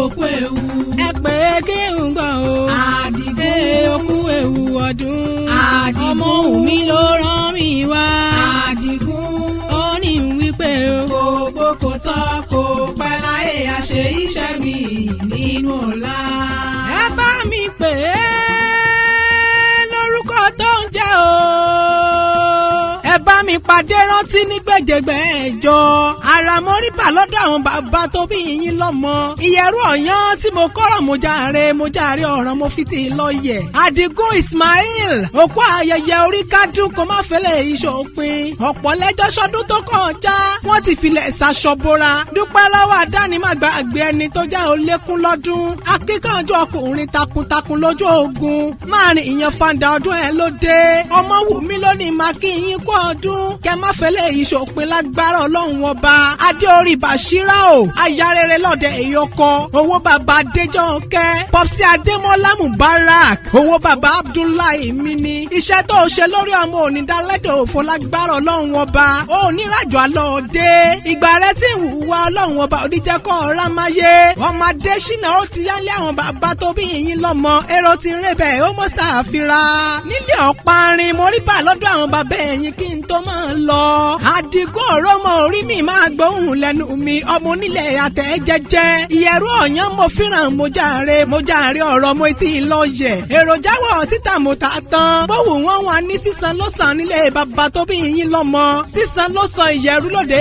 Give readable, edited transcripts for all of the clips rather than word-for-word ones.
òkú ewu. ẹ pé kí n gbọ́ o. Àdìgún òkú ewu ọdún. Àdìgún ọmọ òun mi ló rán mi wá. Àdìgún ó ní wípé o. gbogbo kò tọ́ kò pẹ́ láyé àṣẹ iṣẹ́ mi nínú ọ̀la. ẹ bá mi pè é lórúkọ tó ń jẹ́ o. ẹ bá mi pàdé rántí ní gbẹ̀jẹ̀gbẹ̀ ẹ̀jọ. ara mo rí bà lọ́dọ̀ àwọn bàbá tó bí yín lọ́mọ. ìyẹ̀rú ọ̀yán tí mo kọ́rọ̀ mo jàre ọ̀ràn mo fi ti lọ yẹ̀. Àdìgún Ismail òkú ayẹyẹ orí kádùn kó má fẹ́lẹ̀ ìṣòpin. ọ̀pọ̀ lẹ́jọ́ sọdún tó kọjá wọ́n ti filẹ̀ ṣàṣọbora. dúpẹ́ lọ́wọ́ àdáni má gbàgbé ẹni tó já ó lékún lọ́dún. akíkanjú ọkùnrin takuntakun lójú ogun. máa rìn ìyẹn fanda ọdún ẹ ló dé. ọmọ wù mí lónìí máa kí yín kú ọdún. kẹ má fẹ́lẹ̀ ìṣòpin lágbára ọlọ́run ọba. adé orí Bàṣírà o. aya rere lọ́dẹ èyọkọ. owó bàbá Adéjọkẹ́. Popsi Adémọ́lá Mubarak. owó bàbá Abdullahi mi ni. iṣẹ́ tó ṣe lórí ọmọ onídàálẹ́dẹ̀ òfò lágbára ọlọ́run ọba. oníràjò alọ́ọ̀dẹ. ìgbà rẹ tí ń wùwá ọlọ́run ọba oníjẹ́kọ̀ ọ̀rá máyé. ọmọ Adésínà ó ti yálé àwọn bàbá tó bí yín lọ́mọ. èrò ti ń rébẹ̀ ó mọ̀ ṣàfihàn. nílé ọ̀parin mo rí bà lọ́dọ̀ àwọn bàbá ẹ̀yìn kí n tó máa lọ. Àdìgún òrómọ orí mi máa gbóhùn lẹ́nu mi ọmọ onílẹ̀ àtẹ̀ jẹ́jẹ́. ìyẹ̀rú ọ̀yán mo fìràn mo jàre ọ̀rọ̀ mo ti lọ yẹ̀. èròjà wọ̀ títà mo ta tán. bówù wọn wà ní sísan ló sàn nílé bàbá tó bí yín lọ́mọ. sísan ló sàn ìyẹ̀rú lóde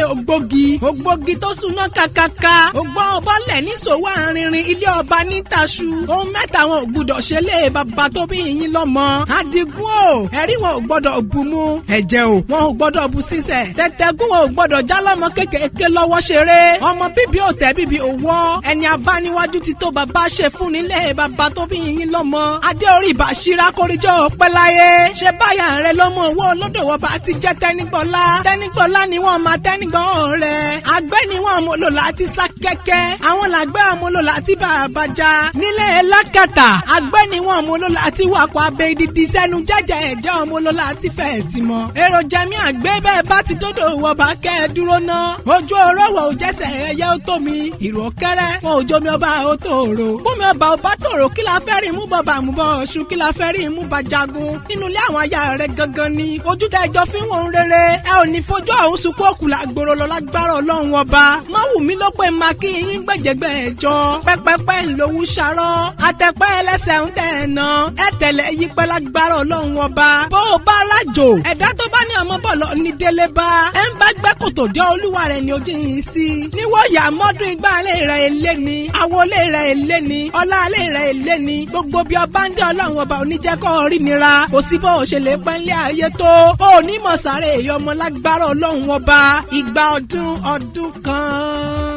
ògbógi tó súná kàkàkà. ògbọ́n ọbọ̀lẹ̀ ní sòwò àrinrin ilé ọba ní taṣu. ohun mẹ́ta wọn ò gbúdọ̀ ṣe lé bàbá tó bí yín lọ́mọ. Àdìgún o ẹ̀rí wọn ò gbọ́dọ̀ bu mú. ẹ̀jẹ̀ o wọn ò gbọ́dọ̀ bu sísẹ̀. tẹ̀tẹ̀gún wọn ò gbọ́dọ̀ já lọ́mọ kékèké lọ́wọ́ ṣeré. ọmọ bíbí ò tẹ́ bíbí òwò. ẹni abániwájú ti tó bàbá ṣe fún nílé bàbá tó bí yín lọ́mọ. adé orí Bàṣírà kórìjọ́ pẹ́ láyé. ṣé báyà rẹ ló mọ owó olódòwò bá ti jẹ́ tẹ́nigbọ́lá ni wọ́n máa tẹ́nigbọ́n rẹ̀. àgbẹ̀ ni wọ́n mọ̀ lò láti sá kẹ́kẹ́. àwọn làgbẹ̀ ọmọ lò láti bàbá já. nílé lákàtà àgbẹ̀ ni wọ́n mọ̀ lò láti wakọ̀ abẹ́ ìdìdì sẹ́nu jẹ́jẹ́ ẹ̀jẹ̀ ọmọ lò láti fẹ́ ti mọ́. èrò jẹ̀mí àgbẹ̀ bẹ́ẹ̀ bá ti dódò wọ bá kẹ́ ẹ dúró ná. ojú orówó ò jẹ́sẹ̀ ẹyẹ ó tó mi. ìrò kẹ́rẹ́ wọn ò jómi ọba ó tòrò. bómi ọba ò bá tòrò kí la fẹ́ rí mú bọ̀bà mú bọ̀ ọ̀ṣù kí la fẹ́ rí mú bá jagun. nínú ilé àwọn aya rẹ̀ gangan ni ojú tẹ́jọ́ fi wọn rere. ẹ ò ní fojú ọ̀hún sunkún òkú làgbòrò lọ lágbára ọlọ́run ọba. má wù mí ló pé máa kí yín gbẹ̀jẹ̀gbẹ̀ ẹ̀jọ́. pẹ́pẹ́pẹ́ ńlówú ṣarọ́. àtẹ̀pẹ́ ẹlẹ́sẹ̀ ń tẹ̀ ẹ̀ ná. ẹ tẹ̀lé yí pẹ́ lágbára ọlọ́run ọba. bó o bá rájò ẹ̀dá tó bá ní ọmọ bọ̀ lọ ní délé bá. ẹ ń bá gbẹ́ kòtò dé olúwa rẹ̀ ni ojú yìí sí. níwọ̀yà mọ́dún igbá alẹ́ rẹ̀ èlé ni. àwo alẹ́ rẹ̀ èlé ni. ọlá alẹ́ rẹ̀ èlé ni. gbogbo bí ọba ń dé ọlọ́run ọba oníjẹ́kọ̀ rí nira. kò sí bó o ṣe lè pẹ́ ńlẹ̀ ayé tó. o ní mọ̀ sáré èyí ọmọ lágbára ọlọ́run ọba. ìgbà ọdún kan.